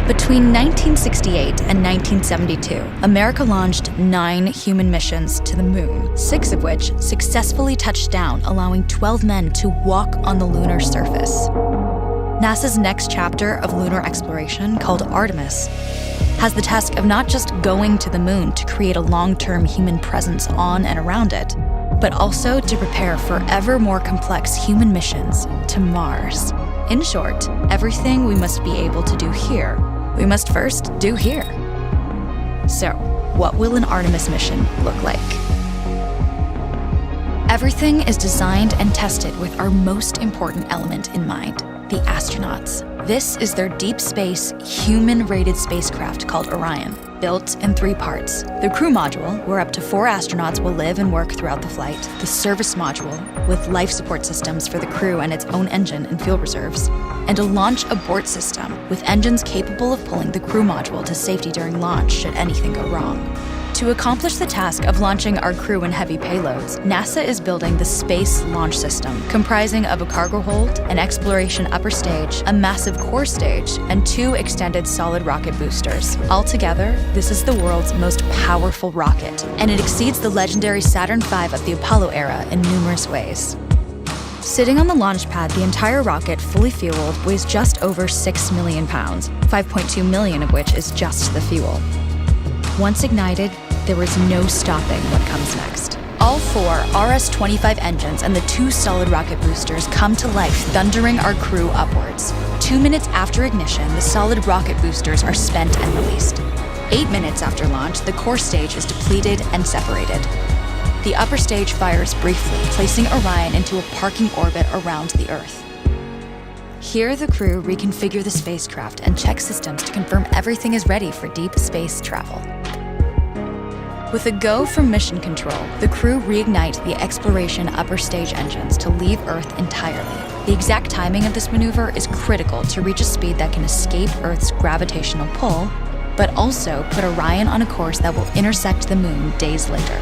Between 1968 and 1972, America launched 9 human missions to the moon, 6 of which successfully touched down, allowing 12 men to walk on the lunar surface. NASA's next chapter of lunar exploration, called Artemis, has the task of not just going to the moon to create a long-term human presence on and around it, but also to prepare for ever more complex human missions to Mars. In short, everything we must be able to do here, we must first do here. So, what will an Artemis mission look like? Everything is designed and tested with our most important element in mind, the astronauts. This is their deep space, human-rated spacecraft called Orion, built in 3 parts. The crew module, where up to 4 astronauts will live and work throughout the flight. The service module, with life support systems for the crew and its own engine and fuel reserves. And a launch abort system, with engines capable of pulling the crew module to safety during launch should anything go wrong. To accomplish the task of launching our crew and heavy payloads, NASA is building the Space Launch System, comprising of a cargo hold, an exploration upper stage, a massive core stage, and 2 extended solid rocket boosters. Altogether, this is the world's most powerful rocket, and it exceeds the legendary Saturn V of the Apollo era in numerous ways. Sitting on the launch pad, the entire rocket, fully fueled, weighs just over 6 million pounds, 5.2 million of which is just the fuel. Once ignited, there is no stopping what comes next. All 4 RS-25 engines and the 2 solid rocket boosters come to life, thundering our crew upwards. 2 minutes after ignition, the solid rocket boosters are spent and released. 8 minutes after launch, the core stage is depleted and separated. The upper stage fires briefly, placing Orion into a parking orbit around the Earth. Here, the crew reconfigure the spacecraft and check systems to confirm everything is ready for deep space travel. With a go from mission control, the crew reignite the exploration upper stage engines to leave Earth entirely. The exact timing of this maneuver is critical to reach a speed that can escape Earth's gravitational pull, but also put Orion on a course that will intersect the moon days later.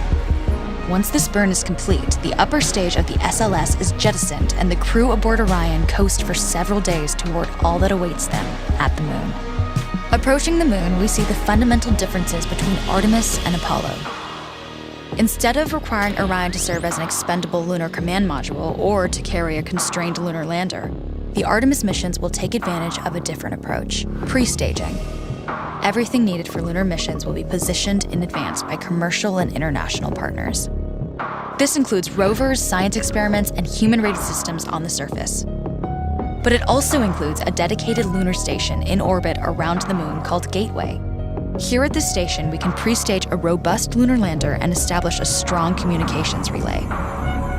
Once this burn is complete, the upper stage of the SLS is jettisoned and the crew aboard Orion coast for several days toward all that awaits them at the moon. Approaching the moon, we see the fundamental differences between Artemis and Apollo. Instead of requiring Orion to serve as an expendable lunar command module or to carry a constrained lunar lander, the Artemis missions will take advantage of a different approach: pre-staging. Everything needed for lunar missions will be positioned in advance by commercial and international partners. This includes rovers, science experiments, and human-rated systems on the surface. But it also includes a dedicated lunar station in orbit around the moon called Gateway. Here at this station, we can pre-stage a robust lunar lander and establish a strong communications relay.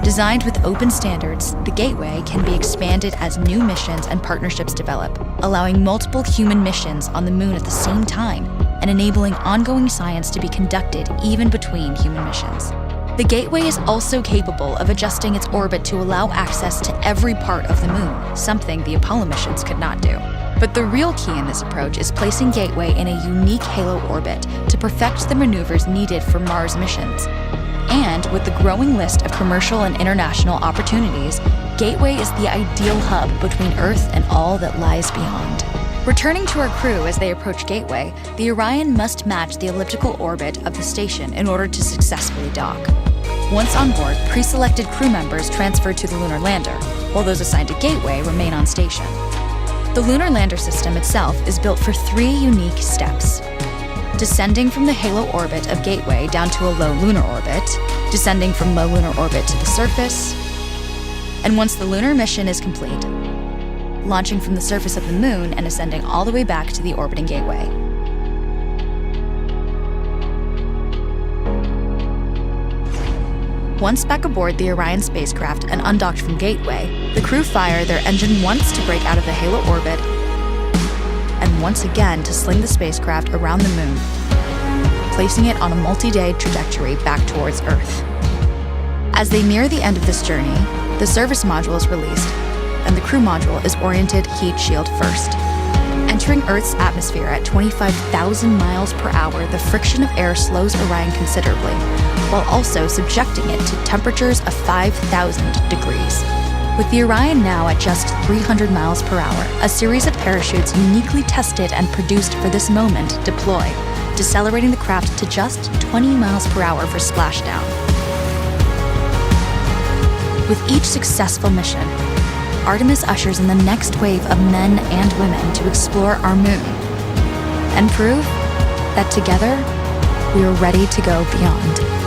Designed with open standards, the Gateway can be expanded as new missions and partnerships develop, allowing multiple human missions on the moon at the same time and enabling ongoing science to be conducted even between human missions. The Gateway is also capable of adjusting its orbit to allow access to every part of the moon, something the Apollo missions could not do. But the real key in this approach is placing Gateway in a unique halo orbit to perfect the maneuvers needed for Mars missions. And with the growing list of commercial and international opportunities, Gateway is the ideal hub between Earth and all that lies beyond. Returning to our crew as they approach Gateway, the Orion must match the elliptical orbit of the station in order to successfully dock. Once on board, pre-selected crew members transfer to the lunar lander, while those assigned to Gateway remain on station. The lunar lander system itself is built for 3 unique steps: descending from the halo orbit of Gateway down to a low lunar orbit, descending from low lunar orbit to the surface, and once the lunar mission is complete, launching from the surface of the moon and ascending all the way back to the orbiting Gateway. Once back aboard the Orion spacecraft and undocked from Gateway, the crew fire their engine once to break out of the halo orbit and once again to sling the spacecraft around the moon, placing it on a multi-day trajectory back towards Earth. As they near the end of this journey, the service module is released, and the crew module is oriented heat shield first. Entering Earth's atmosphere at 25,000 miles per hour, the friction of air slows Orion considerably, while also subjecting it to temperatures of 5,000 degrees. With the Orion now at just 300 miles per hour, a series of parachutes uniquely tested and produced for this moment deploy, decelerating the craft to just 20 miles per hour for splashdown. With each successful mission, Artemis ushers in the next wave of men and women to explore our moon and prove that together we are ready to go beyond.